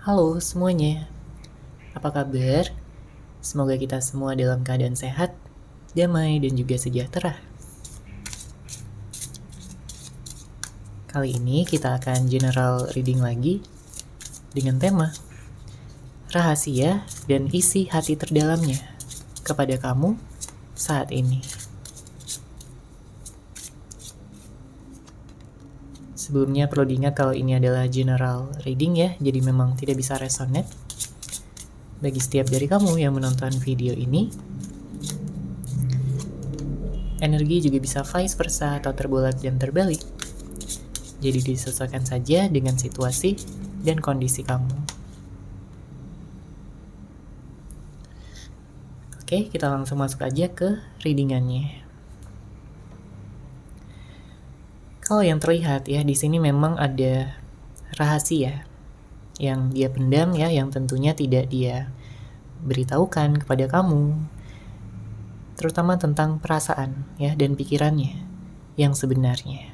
Halo semuanya, apa kabar? Semoga kita semua dalam keadaan sehat, damai, dan juga sejahtera. Kali ini kita akan general reading lagi dengan tema rahasia dan isi hati terdalamnya kepada kamu saat ini. Sebelumnya perlu diingat kalau ini adalah general reading ya, jadi memang tidak bisa resonate. Bagi setiap dari kamu yang menonton video ini, energi juga bisa vice versa atau terbolak dan terbalik. Jadi disesuaikan saja dengan situasi dan kondisi kamu. Oke, kita langsung masuk aja ke readingannya. Kalau yang terlihat ya, di sini memang ada rahasia yang dia pendam ya, yang tentunya tidak dia beritahukan kepada kamu, terutama tentang perasaan ya dan pikirannya yang sebenarnya.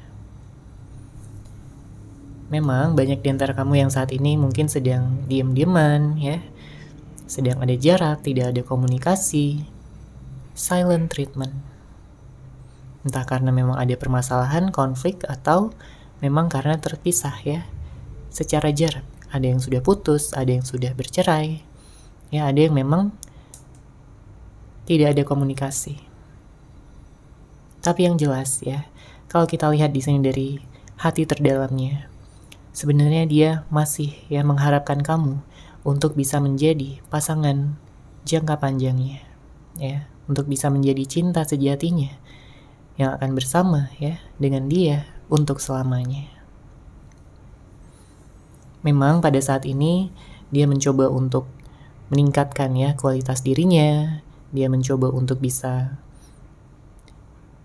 Memang banyak di antara kamu yang saat ini mungkin sedang diam-diaman ya, sedang ada jarak, tidak ada komunikasi, silent treatment. Entah karena memang ada permasalahan, konflik, atau memang karena terpisah ya, secara jarak. Ada yang sudah putus, ada yang sudah bercerai, ya ada yang memang tidak ada komunikasi. Tapi yang jelas ya, kalau kita lihat di sini dari hati terdalamnya, sebenarnya dia masih ya mengharapkan kamu untuk bisa menjadi pasangan jangka panjangnya, ya, untuk bisa menjadi cinta sejatinya yang akan bersama ya dengan dia untuk selamanya. Memang pada saat ini dia mencoba untuk meningkatkan ya kualitas dirinya, dia mencoba untuk bisa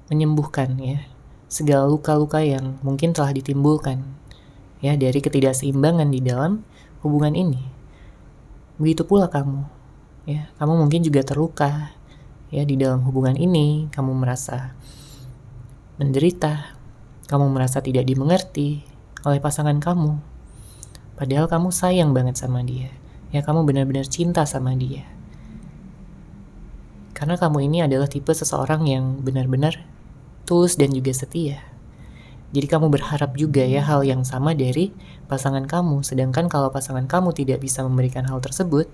menyembuhkan ya segala luka-luka yang mungkin telah ditimbulkan ya dari ketidakseimbangan di dalam hubungan ini. Begitu pula kamu ya, kamu mungkin juga terluka ya di dalam hubungan ini, kamu merasa menderita, kamu merasa tidak dimengerti oleh pasangan kamu. Padahal kamu sayang banget sama dia. Ya, kamu benar-benar cinta sama dia. Karena kamu ini adalah tipe seseorang yang benar-benar tulus dan juga setia. Jadi kamu berharap juga ya hal yang sama dari pasangan kamu. Sedangkan kalau pasangan kamu tidak bisa memberikan hal tersebut,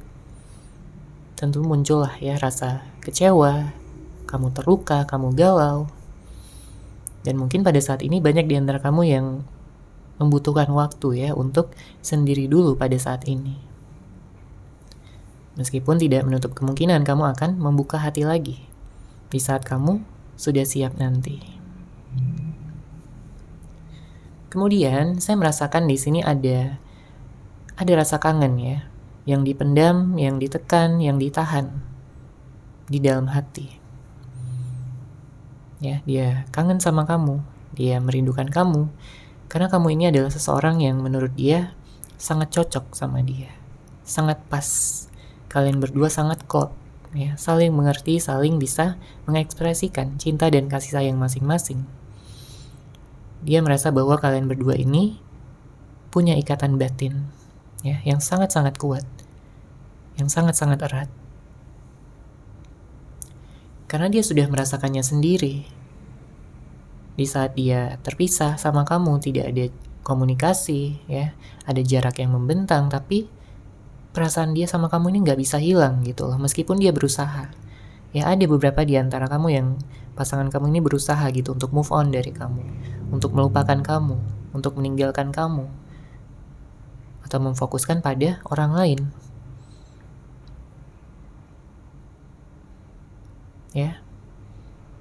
tentu muncullah ya rasa kecewa, kamu terluka, kamu galau. Dan mungkin pada saat ini banyak di antara kamu yang membutuhkan waktu ya untuk sendiri dulu pada saat ini. Meskipun tidak menutup kemungkinan kamu akan membuka hati lagi di saat kamu sudah siap nanti. Kemudian saya merasakan di sini ada rasa kangen ya, yang dipendam, yang ditekan, yang ditahan di dalam hati. Ya, dia kangen sama kamu, dia merindukan kamu, karena kamu ini adalah seseorang yang menurut dia sangat cocok sama dia, sangat pas. Kalian berdua sangat klop, ya, saling mengerti, saling bisa mengekspresikan cinta dan kasih sayang masing-masing. Dia merasa bahwa kalian berdua ini punya ikatan batin, ya, yang sangat-sangat kuat, yang sangat-sangat erat. Karena dia sudah merasakannya sendiri. Di saat dia terpisah sama kamu, tidak ada komunikasi, ya, ada jarak yang membentang, tapi perasaan dia sama kamu ini nggak bisa hilang gitu loh, meskipun dia berusaha. Ya, ada beberapa di antara kamu yang pasangan kamu ini berusaha gitu untuk move on dari kamu, untuk melupakan kamu, untuk meninggalkan kamu, atau memfokuskan pada orang lain. Ya,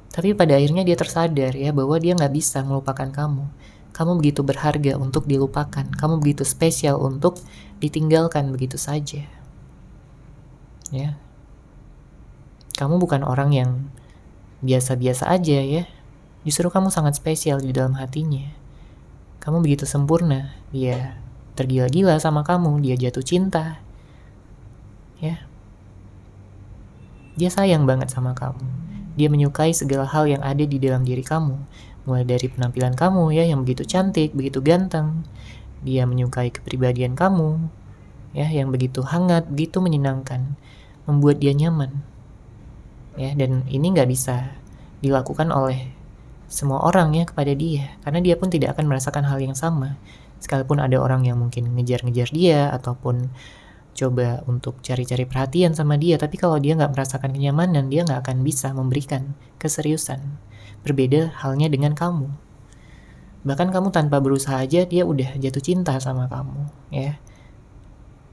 tapi pada akhirnya dia tersadar ya bahwa dia nggak bisa melupakan kamu. Kamu begitu berharga untuk dilupakan. Kamu begitu spesial untuk ditinggalkan begitu saja. Ya, kamu bukan orang yang biasa-biasa aja ya. Justru kamu sangat spesial di dalam hatinya. Kamu begitu sempurna. Dia tergila-gila sama kamu. Dia jatuh cinta. Ya, dia sayang banget sama kamu. Dia menyukai segala hal yang ada di dalam diri kamu. Mulai dari penampilan kamu ya yang begitu cantik, begitu ganteng. Dia menyukai kepribadian kamu. ya, yang begitu hangat, begitu menyenangkan, membuat dia nyaman, ya. Dan ini nggak bisa dilakukan oleh semua orang ya kepada dia, karena dia pun tidak akan merasakan hal yang sama. Sekalipun ada orang yang mungkin ngejar-ngejar dia ataupun coba untuk cari-cari perhatian sama dia, tapi kalau dia nggak merasakan kenyamanan, dia nggak akan bisa memberikan keseriusan. Berbeda halnya dengan kamu. Bahkan kamu tanpa berusaha aja, dia udah jatuh cinta sama kamu, ya.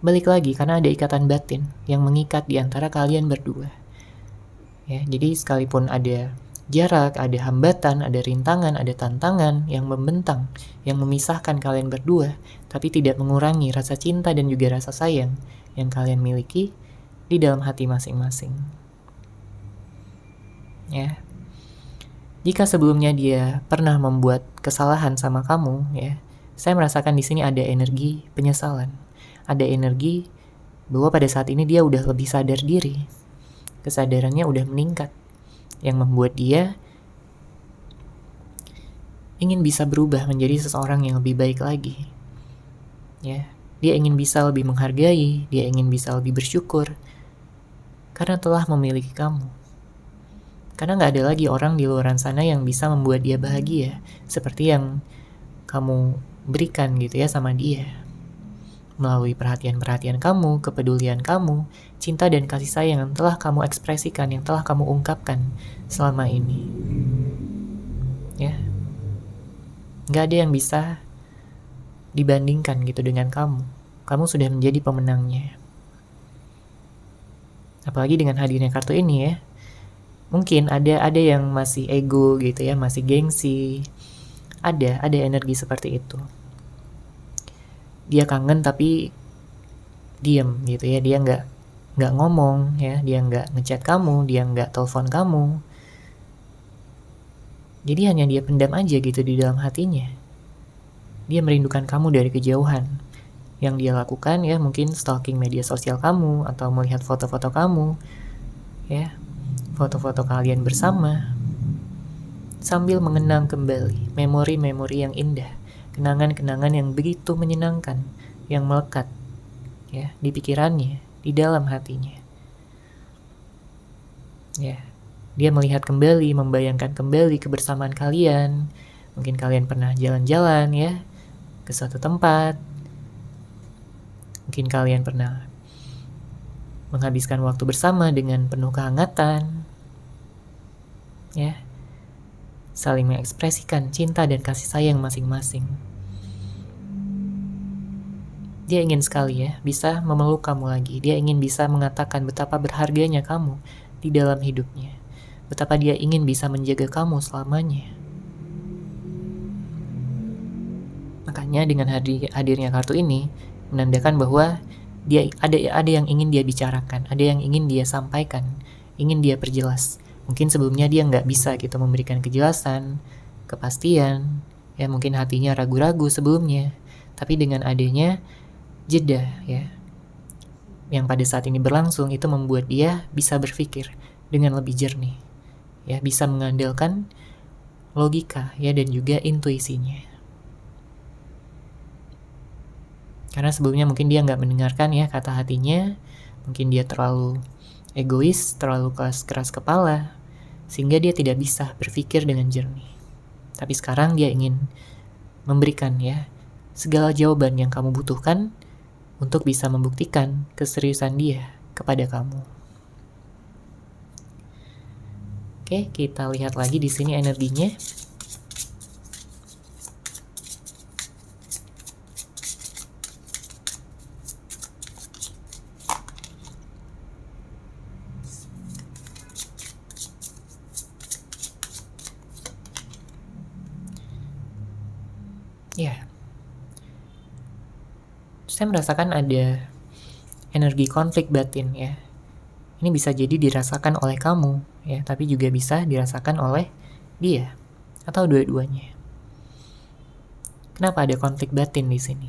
Balik lagi, karena ada ikatan batin yang mengikat di antara kalian berdua. Ya, jadi sekalipun ada jarak, ada hambatan, ada rintangan, ada tantangan yang membentang, yang memisahkan kalian berdua, tapi tidak mengurangi rasa cinta dan juga rasa sayang yang kalian miliki di dalam hati masing-masing. Ya. Jika sebelumnya dia pernah membuat kesalahan sama kamu, ya, saya merasakan di sini ada energi penyesalan. Ada energi bahwa pada saat ini dia udah lebih sadar diri. Kesadarannya udah meningkat, yang membuat dia ingin bisa berubah menjadi seseorang yang lebih baik lagi. Ya, dia ingin bisa lebih menghargai, dia ingin bisa lebih bersyukur karena telah memiliki kamu. Karena nggak ada lagi orang di luar sana yang bisa membuat dia bahagia seperti yang kamu berikan gitu ya sama dia. Melalui perhatian-perhatian kamu, kepedulian kamu, cinta dan kasih sayang yang telah kamu ekspresikan, yang telah kamu ungkapkan selama ini. Ya, nggak ada yang bisa dibandingkan gitu dengan kamu. Kamu sudah menjadi pemenangnya. Apalagi dengan hadirnya kartu ini ya. Mungkin ada yang masih ego gitu ya, masih gengsi. Ada energi seperti itu. Dia kangen tapi diem gitu ya, dia nggak ngomong ya, dia nggak ngechat kamu, dia nggak telepon kamu. Jadi hanya dia pendam aja gitu di dalam hatinya. Dia merindukan kamu dari kejauhan. Yang dia lakukan ya mungkin stalking media sosial kamu atau melihat foto-foto kamu, ya, foto-foto kalian bersama, sambil mengenang kembali memori-memori yang indah, kenangan-kenangan yang begitu menyenangkan, yang melekat ya di pikirannya, di dalam hatinya. Ya, dia melihat kembali, membayangkan kembali kebersamaan kalian. Mungkin kalian pernah jalan-jalan ya ke suatu tempat. Mungkin kalian pernah menghabiskan waktu bersama dengan penuh kehangatan. Ya. Saling mengekspresikan cinta dan kasih sayang masing-masing. Dia ingin sekali ya bisa memeluk kamu lagi. Dia ingin bisa mengatakan betapa berharganya kamu di dalam hidupnya. Betapa dia ingin bisa menjaga kamu selamanya. Makanya dengan hadirnya kartu ini menandakan bahwa dia ada yang ingin dia bicarakan, ada yang ingin dia sampaikan, ingin dia perjelas. Mungkin sebelumnya dia nggak bisa gitu memberikan kejelasan, kepastian, ya mungkin hatinya ragu-ragu sebelumnya. Tapi dengan adanya jeda ya, yang pada saat ini berlangsung itu membuat dia bisa berpikir dengan lebih jernih. Ya, bisa mengandalkan logika ya dan juga intuisinya. Karena sebelumnya mungkin dia nggak mendengarkan ya kata hatinya, mungkin dia terlalu egois, terlalu keras kepala, sehingga dia tidak bisa berpikir dengan jernih. Tapi sekarang dia ingin memberikan ya segala jawaban yang kamu butuhkan untuk bisa membuktikan keseriusan dia kepada kamu. Oke, kita lihat lagi di sini energinya. Ya, saya merasakan ada energi konflik batin ya. Ini bisa jadi dirasakan oleh kamu ya, tapi juga bisa dirasakan oleh dia atau dua-duanya. Kenapa ada konflik batin di sini?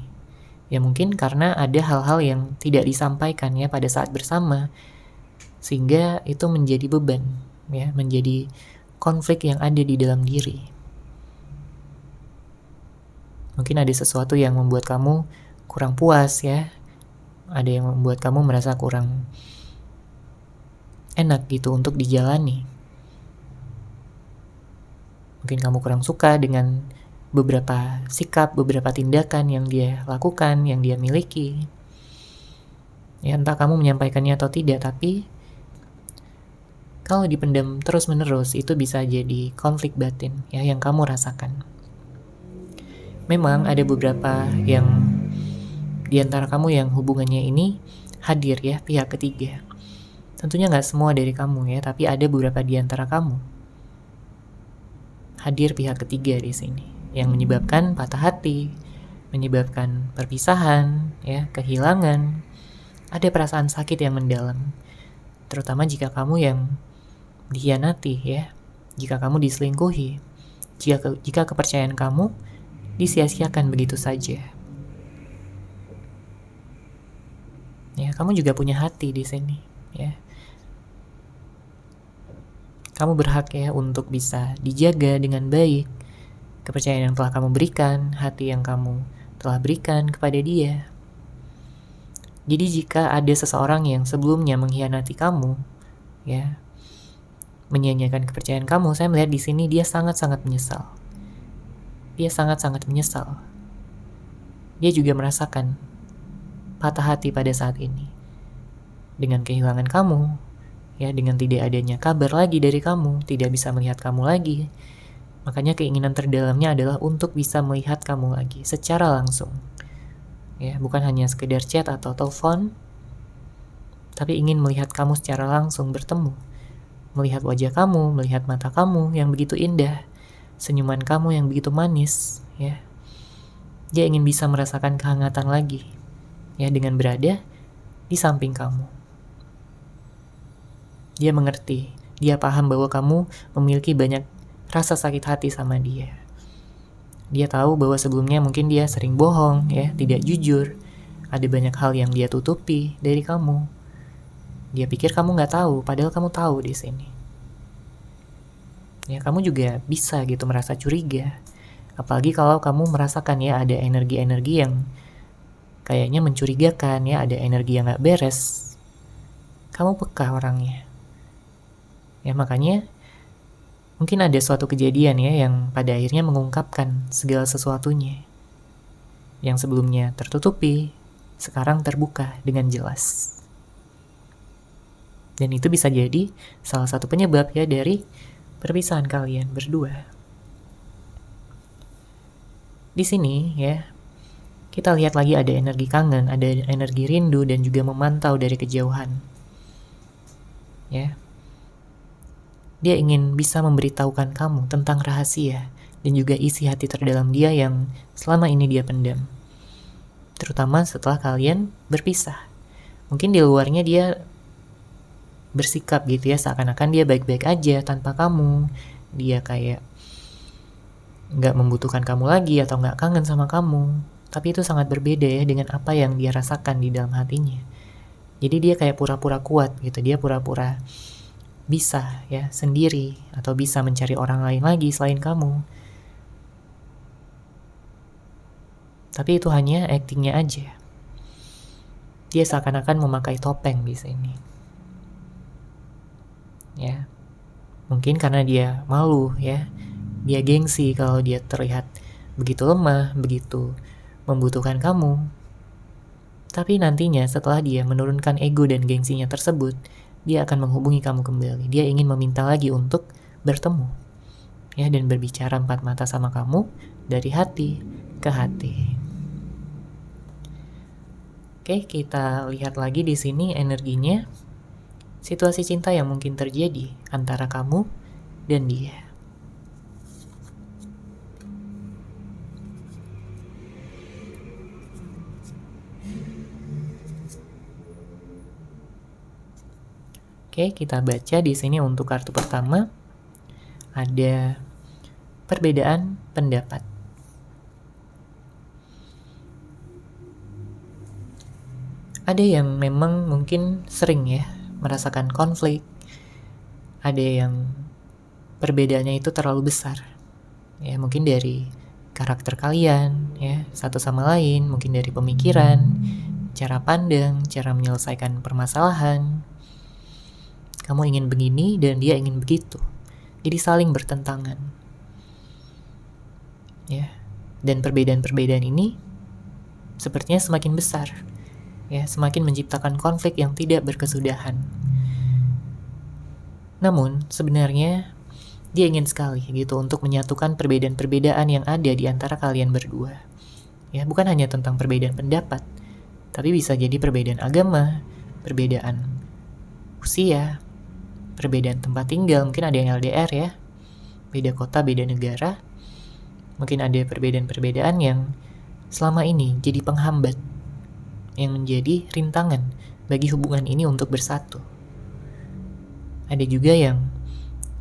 Ya mungkin karena ada hal-hal yang tidak disampaikan ya pada saat bersama, sehingga itu menjadi beban ya, menjadi konflik yang ada di dalam diri. Mungkin ada sesuatu yang membuat kamu kurang puas ya, ada yang membuat kamu merasa kurang enak gitu untuk dijalani. Mungkin kamu kurang suka dengan beberapa sikap, beberapa tindakan yang dia lakukan, yang dia miliki. Ya, entah kamu menyampaikannya atau tidak, tapi kalau dipendam terus-menerus itu bisa jadi konflik batin ya yang kamu rasakan. Memang ada beberapa yang di antara kamu yang hubungannya ini hadir ya, pihak ketiga. Tentunya nggak semua dari kamu ya, tapi ada beberapa di antara kamu hadir pihak ketiga di sini yang menyebabkan patah hati, menyebabkan perpisahan, ya, kehilangan. Ada perasaan sakit yang mendalam, terutama jika kamu yang dikhianati ya, jika kamu diselingkuhi, jika kepercayaan kamu disia-siakan begitu saja. Ya, kamu juga punya hati di sini, ya. Kamu berhak ya untuk bisa dijaga dengan baik. Kepercayaan yang telah kamu berikan, hati yang kamu telah berikan kepada dia. Jadi jika ada seseorang yang sebelumnya mengkhianati kamu, ya, menyia-nyiakan kepercayaan kamu, saya melihat di sini dia sangat-sangat menyesal. Dia sangat-sangat menyesal. Dia juga merasakan patah hati pada saat ini. Dengan kehilangan kamu, ya, dengan tidak adanya kabar lagi dari kamu, tidak bisa melihat kamu lagi. Makanya keinginan terdalamnya adalah untuk bisa melihat kamu lagi secara langsung. Ya, bukan hanya sekedar chat atau telepon, tapi ingin melihat kamu secara langsung, bertemu. Melihat wajah kamu, melihat mata kamu yang begitu indah, senyuman kamu yang begitu manis, ya. Dia ingin bisa merasakan kehangatan lagi, ya, dengan berada di samping kamu. Dia mengerti, dia paham bahwa kamu memiliki banyak rasa sakit hati sama dia. Dia tahu bahwa sebelumnya mungkin dia sering bohong, ya, tidak jujur. Ada banyak hal yang dia tutupi dari kamu. Dia pikir kamu nggak tahu, padahal kamu tahu di sini. Ya, kamu juga bisa gitu merasa curiga. Apalagi kalau kamu merasakan ya ada energi-energi yang kayaknya mencurigakan, ya, ada energi yang nggak beres. Kamu peka orangnya. Ya, makanya mungkin ada suatu kejadian ya yang pada akhirnya mengungkapkan segala sesuatunya. Yang sebelumnya tertutupi, sekarang terbuka dengan jelas. Dan itu bisa jadi salah satu penyebab ya dari perpisahan kalian berdua. Di sini ya, kita lihat lagi ada energi kangen, ada energi rindu dan juga memantau dari kejauhan. Ya. Dia ingin bisa memberitahukan kamu tentang rahasia dan juga isi hati terdalam dia yang selama ini dia pendam. Terutama setelah kalian berpisah. Mungkin di luarnya dia bersikap gitu ya, seakan-akan dia baik-baik aja tanpa kamu. Dia kayak gak membutuhkan kamu lagi atau gak kangen sama kamu. Tapi itu sangat berbeda ya dengan apa yang dia rasakan di dalam hatinya. Jadi dia kayak pura-pura kuat gitu, dia pura-pura bisa ya sendiri atau bisa mencari orang lain lagi selain kamu. Tapi itu hanya actingnya aja. Dia seakan-akan memakai topeng di sini. Ya, mungkin karena dia malu ya, dia gengsi kalau dia terlihat begitu lemah, begitu membutuhkan kamu. Tapi nantinya setelah dia menurunkan ego dan gengsinya tersebut, dia akan menghubungi kamu kembali. Dia ingin meminta lagi untuk bertemu, ya, dan berbicara empat mata sama kamu dari hati ke hati. Oke, kita lihat lagi di sini energinya, situasi cinta yang mungkin terjadi antara kamu dan dia. Oke, kita baca di sini untuk kartu pertama ada perbedaan pendapat. Ada yang memang mungkin sering ya merasakan konflik. Ada yang perbedaannya itu terlalu besar. Ya, mungkin dari karakter kalian ya, satu sama lain, mungkin dari pemikiran, cara pandang, cara menyelesaikan permasalahan. Kamu ingin begini dan dia ingin begitu. Jadi saling bertentangan. Ya. Dan perbedaan-perbedaan ini sepertinya semakin besar. Ya, semakin menciptakan konflik yang tidak berkesudahan. Namun, sebenarnya dia ingin sekali gitu untuk menyatukan perbedaan-perbedaan yang ada di antara kalian berdua. Ya, bukan hanya tentang perbedaan pendapat, tapi bisa jadi perbedaan agama, perbedaan usia, perbedaan tempat tinggal, mungkin ada yang LDR ya, beda kota, beda negara. Mungkin ada perbedaan-perbedaan yang selama ini jadi penghambat, yang menjadi rintangan bagi hubungan ini untuk bersatu. Ada juga yang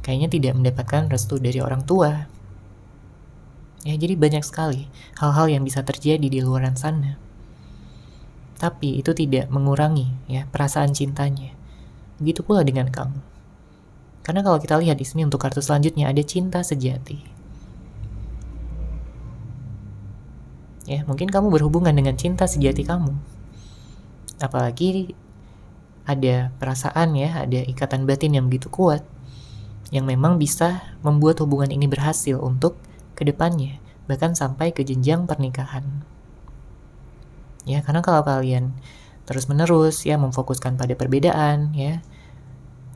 kayaknya tidak mendapatkan restu dari orang tua. Ya, jadi banyak sekali hal-hal yang bisa terjadi di luaran sana. Tapi itu tidak mengurangi ya perasaan cintanya. Begitu pula dengan kamu. Karena kalau kita lihat di sini untuk kartu selanjutnya ada cinta sejati. Ya, mungkin kamu berhubungan dengan cinta sejati kamu. Apalagi ada perasaan ya, ada ikatan batin yang begitu kuat, yang memang bisa membuat hubungan ini berhasil untuk kedepannya, bahkan sampai ke jenjang pernikahan. Ya, karena kalau kalian terus-menerus ya memfokuskan pada perbedaan, ya,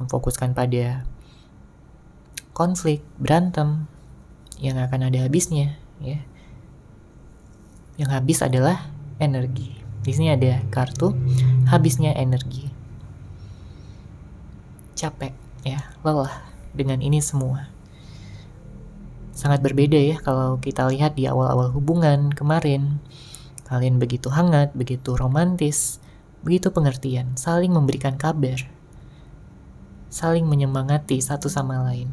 memfokuskan pada konflik, berantem, yang akan ada habisnya, ya. Yang habis adalah energi. Di sini ada kartu habisnya energi. Capek, ya, lelah dengan ini semua. Sangat berbeda ya kalau kita lihat di awal-awal hubungan kemarin. Kalian begitu hangat, begitu romantis, begitu pengertian, saling memberikan kabar, saling menyemangati satu sama lain,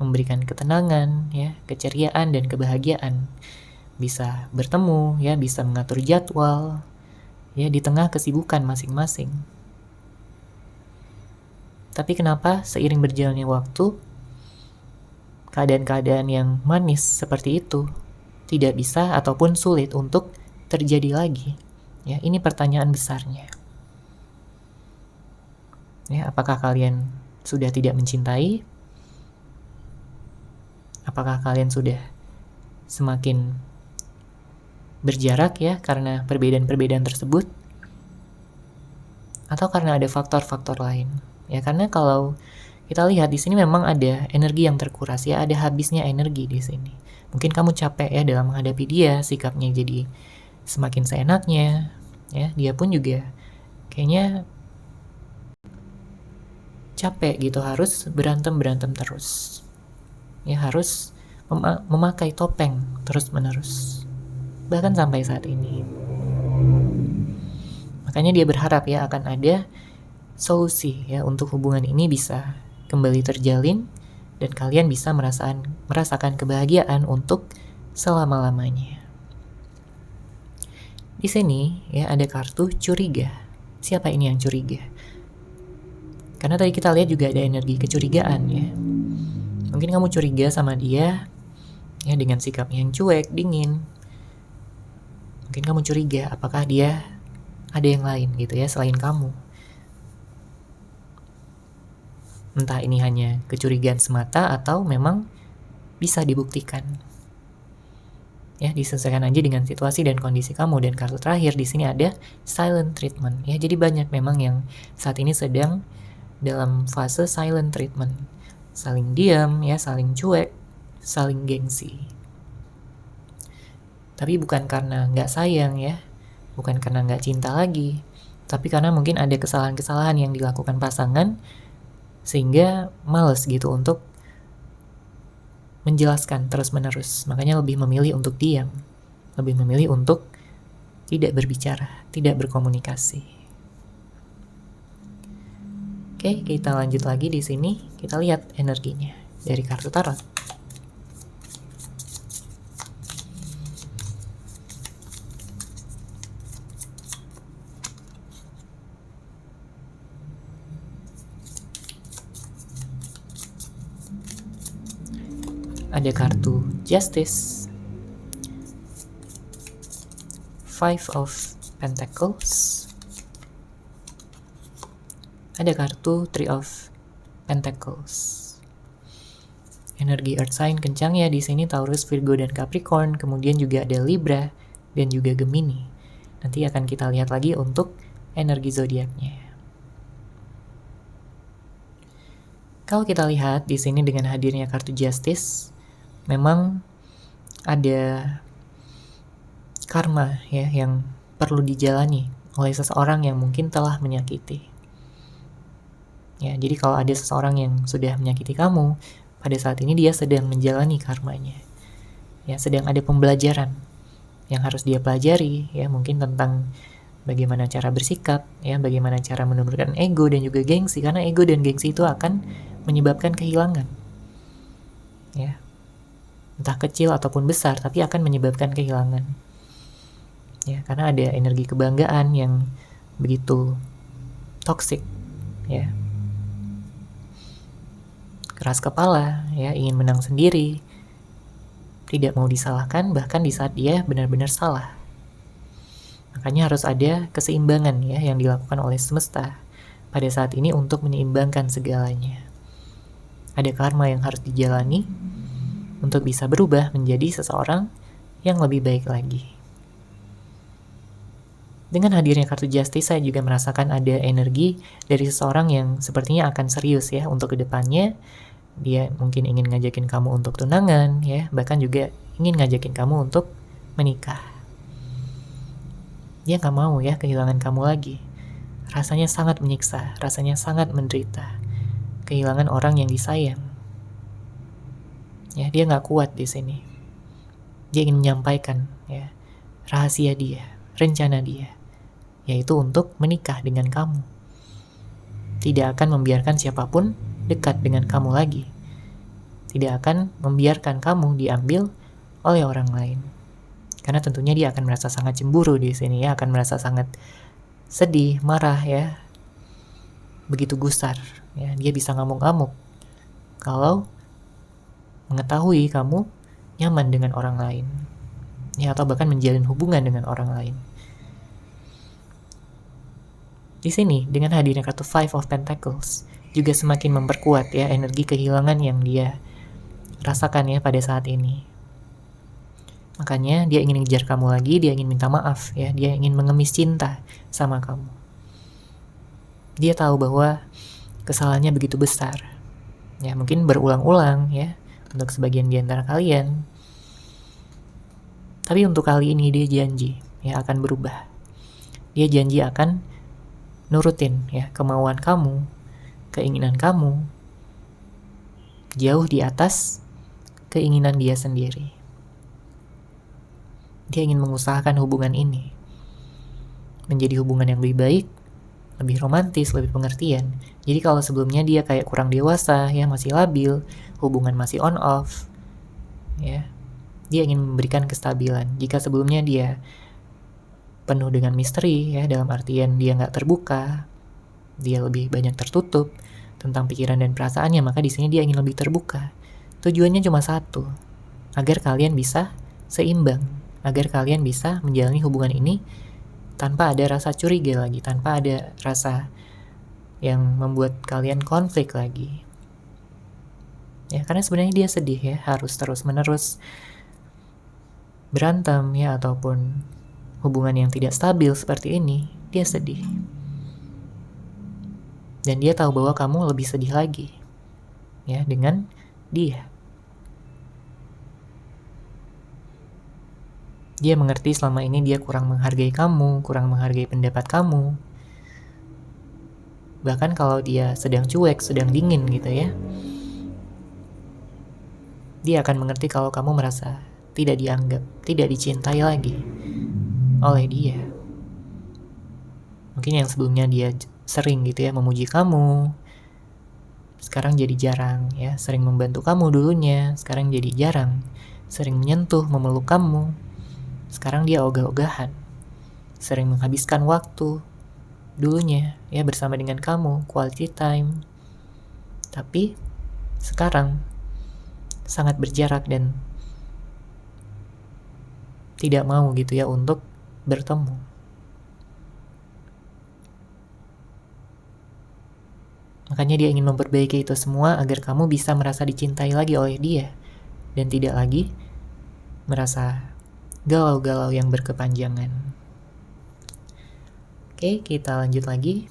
memberikan ketenangan, ya, keceriaan dan kebahagiaan. Bisa bertemu, ya, bisa mengatur jadwal, ya, di tengah kesibukan masing-masing. Tapi kenapa seiring berjalannya waktu, keadaan-keadaan yang manis seperti itu tidak bisa ataupun sulit untuk terjadi lagi? Ya, ini pertanyaan besarnya. Ya, apakah kalian sudah tidak mencintai? Apakah kalian sudah semakin berjarak ya karena perbedaan-perbedaan tersebut? Atau karena ada faktor-faktor lain? Ya, karena kalau kita lihat di sini memang ada energi yang terkuras ya, ada habisnya energi di sini. Mungkin kamu capek ya dalam menghadapi dia, sikapnya jadi semakin seenaknya, ya. Dia pun juga kayaknya capek gitu, harus berantem terus. Ya, harus memakai topeng terus-menerus. Bahkan sampai saat ini. Makanya dia berharap ya akan ada solusi ya untuk hubungan ini bisa kembali terjalin dan kalian bisa merasakan kebahagiaan untuk selama-lamanya. Di sini ya ada kartu curiga. Siapa ini yang curiga? Karena tadi kita lihat juga ada energi kecurigaan ya. Mungkin kamu curiga sama dia ya dengan sikap yang cuek, dingin. Mungkin kamu curiga apakah dia ada yang lain gitu ya selain kamu. Entah ini hanya kecurigaan semata atau memang bisa dibuktikan. Ya, disesuaikan aja dengan situasi dan kondisi kamu. Dan kartu terakhir di sini ada silent treatment. Ya, jadi banyak memang yang saat ini sedang dalam fase silent treatment. Saling diam, ya, saling cuek, saling gengsi. Tapi bukan karena nggak sayang ya, bukan karena nggak cinta lagi, tapi karena mungkin ada kesalahan-kesalahan yang dilakukan pasangan sehingga males gitu untuk menjelaskan terus-menerus. Makanya lebih memilih untuk diam, lebih memilih untuk tidak berbicara, tidak berkomunikasi. Oke, kita lanjut lagi di sini. Kita lihat energinya dari kartu tarot. Ada kartu Justice, Five of Pentacles. Ada kartu Three of Pentacles. Energi Earth sign kencang ya di sini, Taurus, Virgo, dan Capricorn. Kemudian juga ada Libra dan juga Gemini. Nanti akan kita lihat lagi untuk energi zodiaknya. Kalau kita lihat di sini dengan hadirnya kartu Justice, memang ada karma ya yang perlu dijalani oleh seseorang yang mungkin telah menyakiti. Ya, jadi kalau ada seseorang yang sudah menyakiti kamu, pada saat ini dia sedang menjalani karmanya. Ya, sedang ada pembelajaran yang harus dia pelajari, ya, mungkin tentang bagaimana cara bersikap, ya, bagaimana cara menurunkan ego dan juga gengsi, karena ego dan gengsi itu akan menyebabkan kehilangan. Ya. Entah kecil ataupun besar, tapi akan menyebabkan kehilangan. Ya, karena ada energi kebanggaan yang begitu toksik, ya. Keras kepala, ya, ingin menang sendiri, tidak mau disalahkan bahkan di saat dia benar-benar salah. Makanya harus ada keseimbangan ya yang dilakukan oleh semesta pada saat ini untuk menyeimbangkan segalanya. Ada karma yang harus dijalani untuk bisa berubah menjadi seseorang yang lebih baik lagi. Dengan hadirnya kartu Justice, saya juga merasakan ada energi dari seseorang yang sepertinya akan serius ya untuk kedepannya. Dia mungkin ingin ngajakin kamu untuk tunangan ya, bahkan juga ingin ngajakin kamu untuk menikah. Dia gak mau ya kehilangan kamu lagi. Rasanya sangat menyiksa, rasanya sangat menderita. Kehilangan orang yang disayang. Ya, dia gak kuat di sini. Dia ingin menyampaikan ya rahasia dia, rencana dia, yaitu untuk menikah dengan kamu. Tidak akan membiarkan siapapun dekat dengan kamu lagi. Tidak akan membiarkan kamu diambil oleh orang lain. Karena tentunya dia akan merasa sangat cemburu di sini ya, akan merasa sangat sedih, marah ya. Begitu gusar ya, dia bisa ngamuk-ngamuk kalau mengetahui kamu nyaman dengan orang lain. Ya, atau bahkan menjalin hubungan dengan orang lain. Di sini dengan hadirnya kartu Five of Pentacles juga semakin memperkuat ya energi kehilangan yang dia rasakan ya pada saat ini. Makanya dia ingin ngejar kamu lagi, dia ingin minta maaf ya, dia ingin mengemis cinta sama kamu. Dia tahu bahwa kesalahannya begitu besar. Ya, mungkin berulang-ulang ya untuk sebagian di antara kalian. Tapi untuk kali ini dia janji ya akan berubah. Dia janji akan nurutin ya kemauan kamu, keinginan kamu, jauh di atas keinginan dia sendiri. Dia ingin mengusahakan hubungan ini menjadi hubungan yang lebih baik, lebih romantis, lebih pengertian. Jadi kalau sebelumnya dia kayak kurang dewasa ya, masih labil, hubungan masih on off ya, dia ingin memberikan kestabilan. Jika sebelumnya dia penuh dengan misteri ya, dalam artian dia nggak terbuka, dia lebih banyak tertutup tentang pikiran dan perasaannya, maka di sini dia ingin lebih terbuka. Tujuannya cuma satu, agar kalian bisa seimbang, agar kalian bisa menjalani hubungan ini tanpa ada rasa curiga lagi, tanpa ada rasa yang membuat kalian konflik lagi. Ya, karena sebenarnya dia sedih ya, harus terus-menerus berantem ya, ataupun hubungan yang tidak stabil seperti ini. Dia sedih. Dan dia tahu bahwa kamu lebih sedih lagi ya dengan dia. Dia mengerti selama ini dia kurang menghargai kamu, kurang menghargai pendapat kamu. Bahkan kalau dia sedang cuek, sedang dingin gitu ya, dia akan mengerti kalau kamu merasa tidak dianggap, tidak dicintai lagi oleh dia. Mungkin yang sebelumnya dia sering gitu ya memuji kamu, sekarang jadi jarang ya. Sering membantu kamu dulunya, sekarang jadi jarang. Sering menyentuh, memeluk kamu, sekarang dia ogah-ogahan. Sering menghabiskan waktu dulunya ya bersama dengan kamu, quality time. Tapi sekarang sangat berjarak dan tidak mau gitu ya untuk bertemu. Makanya dia ingin memperbaiki itu semua agar kamu bisa merasa dicintai lagi oleh dia dan tidak lagi merasa galau-galau yang berkepanjangan. Oke, kita lanjut lagi.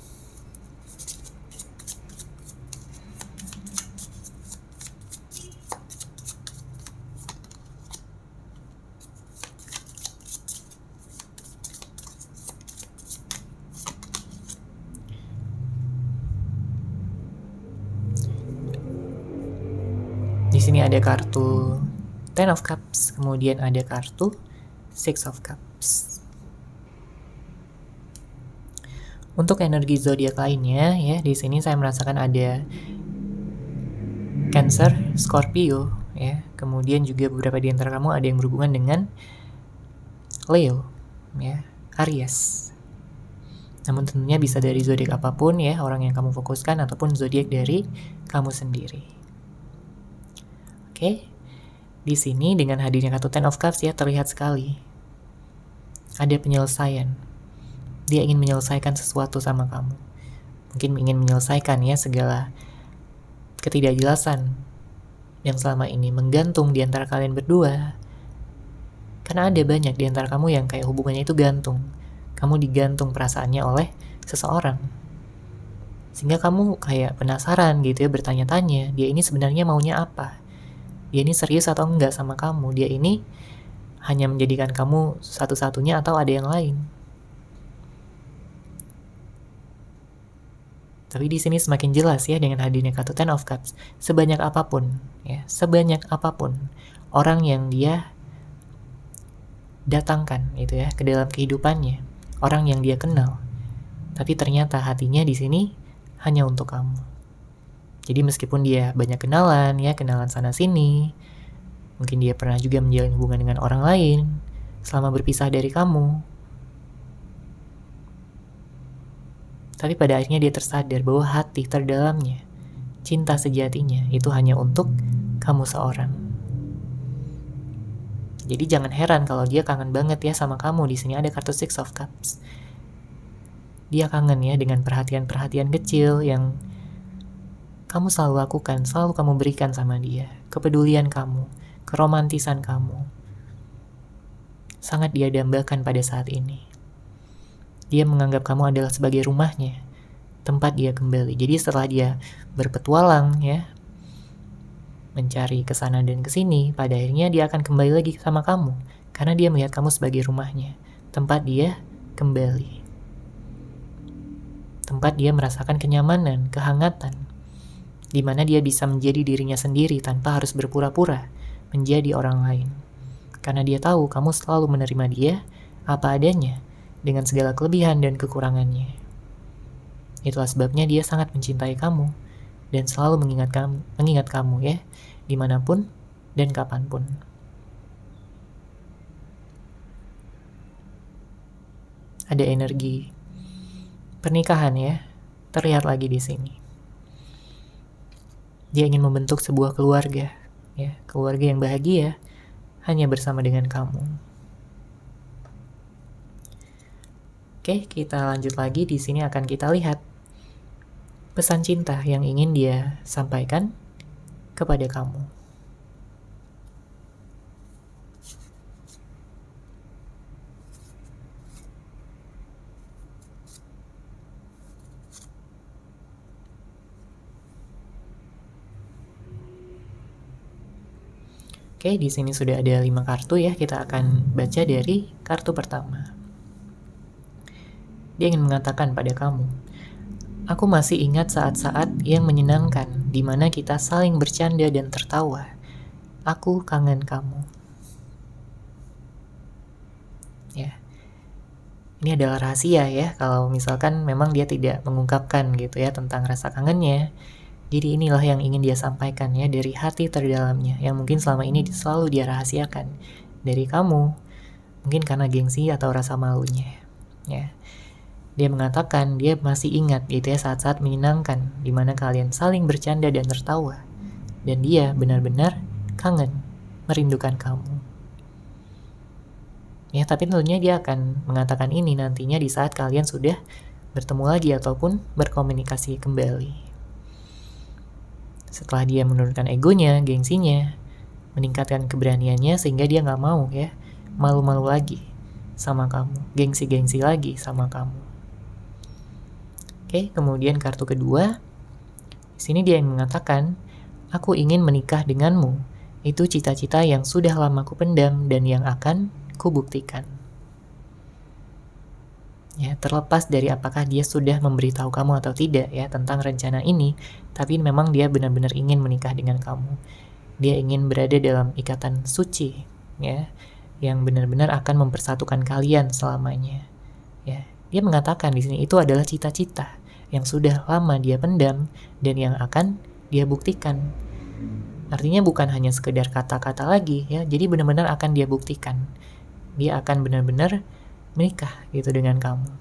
Di sini ada kartu Ten of Cups, kemudian ada kartu Six of Cups. Untuk energi zodiak lainnya ya, di sini saya merasakan ada Cancer, Scorpio ya. Kemudian juga beberapa di antara kamu ada yang berhubungan dengan Leo ya, Aries. Namun tentunya bisa dari zodiak apapun ya, orang yang kamu fokuskan ataupun zodiak dari kamu sendiri. Oke. Di sini dengan hadirnya kartu Ten of Cups ya, terlihat sekali ada penyelesaian. Dia ingin menyelesaikan sesuatu sama kamu. Mungkin ingin menyelesaikan ya segala ketidakjelasan yang selama ini menggantung di antara kalian berdua. Karena ada banyak di antara kamu yang kayak hubungannya itu gantung. Kamu digantung perasaannya oleh seseorang. Sehingga kamu kayak penasaran gitu ya, bertanya-tanya, dia ini sebenarnya maunya apa? Dia ini serius atau enggak sama kamu? Dia ini hanya menjadikan kamu satu-satunya atau ada yang lain? Tapi di sini semakin jelas ya dengan hadirnya kartu Ten of Cups. Sebanyak apapun orang yang dia datangkan itu ya ke dalam kehidupannya, orang yang dia kenal, tapi ternyata hatinya di sini hanya untuk kamu. Jadi meskipun dia banyak kenalan ya, kenalan sana sini, mungkin dia pernah juga menjalin hubungan dengan orang lain selama berpisah dari kamu, tapi pada akhirnya dia tersadar bahwa hati terdalamnya, cinta sejatinya itu hanya untuk kamu seorang. Jadi jangan heran kalau dia kangen banget ya sama kamu. Di sini ada kartu Six of Cups. Dia kangen ya dengan perhatian-perhatian kecil yang kamu selalu lakukan, selalu kamu berikan sama dia. Kepedulian kamu, keromantisan kamu, sangat dia dambakan pada saat ini. Dia menganggap kamu adalah sebagai rumahnya, tempat dia kembali. Jadi setelah dia berpetualang ya, mencari kesana dan kesini, pada akhirnya dia akan kembali lagi sama kamu. Karena dia melihat kamu sebagai rumahnya, tempat dia kembali. Tempat dia merasakan kenyamanan, kehangatan, di mana dia bisa menjadi dirinya sendiri tanpa harus berpura-pura menjadi orang lain. Karena dia tahu kamu selalu menerima dia apa adanya dengan segala kelebihan dan kekurangannya. Itulah sebabnya dia sangat mencintai kamu dan selalu mengingat kamu ya, dimanapun dan kapanpun. Ada energi pernikahan ya, terlihat lagi di sini. Dia ingin membentuk sebuah keluarga, ya, keluarga yang bahagia hanya bersama dengan kamu. Oke, kita lanjut lagi. Di sini akan kita lihat pesan cinta yang ingin dia sampaikan kepada kamu. Oke, di sini sudah ada 5 kartu ya. Kita akan baca dari kartu pertama. Dia ingin mengatakan pada kamu, aku masih ingat saat-saat yang menyenangkan di mana kita saling bercanda dan tertawa. Aku kangen kamu. Ya. Ini adalah rahasia ya, kalau misalkan memang dia tidak mengungkapkan gitu ya tentang rasa kangennya. Jadi inilah yang ingin dia sampaikan ya dari hati terdalamnya, yang mungkin selama ini selalu dia rahasiakan dari kamu, mungkin karena gengsi atau rasa malunya. Ya, dia mengatakan dia masih ingat gitu ya saat-saat menyenangkan di mana kalian saling bercanda dan tertawa, dan dia benar-benar kangen, merindukan kamu. Ya, tapi tentunya dia akan mengatakan ini nantinya di saat kalian sudah bertemu lagi ataupun berkomunikasi kembali. Setelah dia menurunkan egonya, gengsinya, meningkatkan keberaniannya sehingga dia nggak mau ya malu-malu lagi sama kamu, gengsi-gengsi lagi sama kamu. Oke, kemudian kartu kedua, di sini dia yang mengatakan, aku ingin menikah denganmu. Itu cita-cita yang sudah lama ku pendam dan yang akan ku buktikan. Ya, terlepas dari apakah dia sudah memberitahu kamu atau tidak ya tentang rencana ini, tapi memang dia benar-benar ingin menikah dengan kamu. Dia ingin berada dalam ikatan suci, ya, yang benar-benar akan mempersatukan kalian selamanya. Ya, dia mengatakan di sini itu adalah cita-cita yang sudah lama dia pendam dan yang akan dia buktikan. Artinya bukan hanya sekedar kata-kata lagi, ya. Jadi benar-benar akan dia buktikan. Dia akan benar-benar menikah gitu dengan kamu.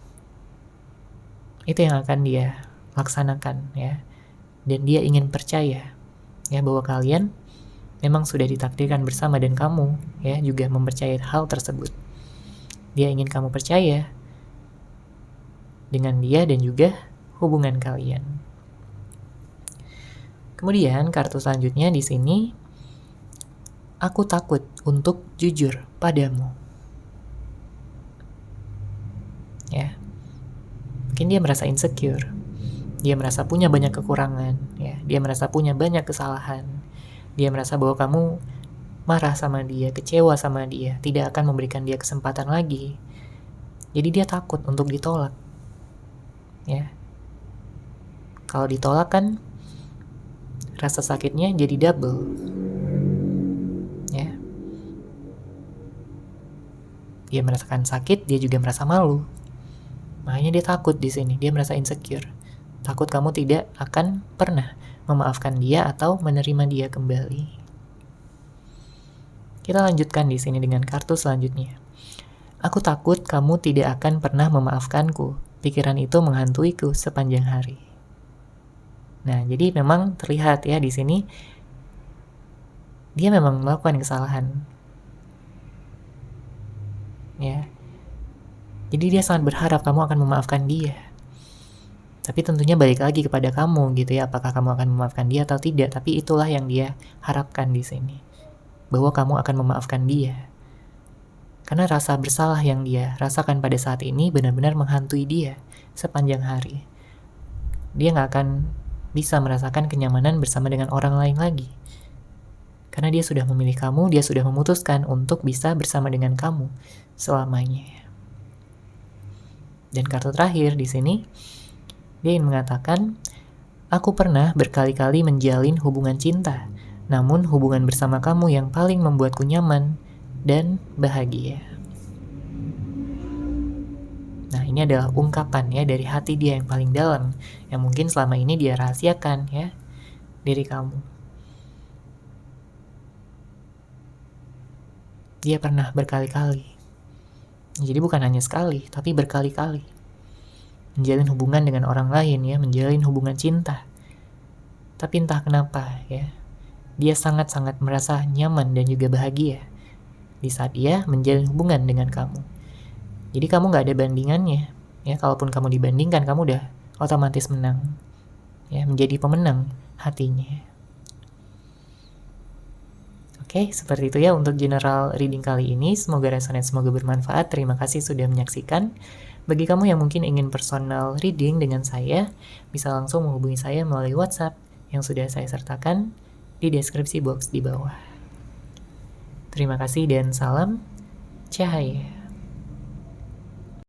Itu yang akan dia laksanakan, ya. Dan dia ingin percaya ya bahwa kalian memang sudah ditakdirkan bersama dan kamu ya juga mempercayai hal tersebut. Dia ingin kamu percaya dengan dia dan juga hubungan kalian. Kemudian kartu selanjutnya di sini, aku takut untuk jujur padamu. Ya. Mungkin dia merasa insecure. Dia merasa punya banyak kekurangan, ya. Dia merasa punya banyak kesalahan. Dia merasa bahwa kamu marah sama dia, kecewa sama dia, tidak akan memberikan dia kesempatan lagi. Jadi dia takut untuk ditolak. Ya. Kalau ditolak kan rasa sakitnya jadi double. Ya. Dia merasakan sakit, dia juga merasa malu. Makanya dia takut di sini, dia merasa insecure. Takut kamu tidak akan pernah memaafkan dia atau menerima dia kembali. Kita lanjutkan di sini dengan kartu selanjutnya. Aku takut kamu tidak akan pernah memaafkanku. Pikiran itu menghantuiku sepanjang hari. Nah, jadi memang terlihat ya di sini dia memang melakukan kesalahan. Ya. Jadi dia sangat berharap kamu akan memaafkan dia. Tapi tentunya balik lagi kepada kamu gitu ya, apakah kamu akan memaafkan dia atau tidak. Tapi itulah yang dia harapkan di sini. Bahwa kamu akan memaafkan dia. Karena rasa bersalah yang dia rasakan pada saat ini benar-benar menghantui dia sepanjang hari. Dia gak akan bisa merasakan kenyamanan bersama dengan orang lain lagi. Karena dia sudah memilih kamu, dia sudah memutuskan untuk bisa bersama dengan kamu selamanya. Dan kartu terakhir di sini, dia ingin mengatakan, aku pernah berkali-kali menjalin hubungan cinta, namun hubungan bersama kamu yang paling membuatku nyaman dan bahagia. Nah, ini adalah ungkapan ya dari hati dia yang paling dalam, yang mungkin selama ini dia rahasiakan ya diri kamu. Dia pernah berkali-kali. Jadi bukan hanya sekali, tapi berkali-kali. Menjalin hubungan dengan orang lain ya, menjalin hubungan cinta. Tapi entah kenapa ya, dia sangat-sangat merasa nyaman dan juga bahagia di saat dia menjalin hubungan dengan kamu. Jadi kamu gak ada bandingannya. Ya, kalaupun kamu dibandingkan, kamu udah otomatis menang. Ya, menjadi pemenang hatinya. Oke, seperti itu ya untuk general reading kali ini. Semoga resonate, semoga bermanfaat. Terima kasih sudah menyaksikan. Bagi kamu yang mungkin ingin personal reading dengan saya, bisa langsung menghubungi saya melalui WhatsApp yang sudah saya sertakan di deskripsi box di bawah. Terima kasih dan salam cahaya.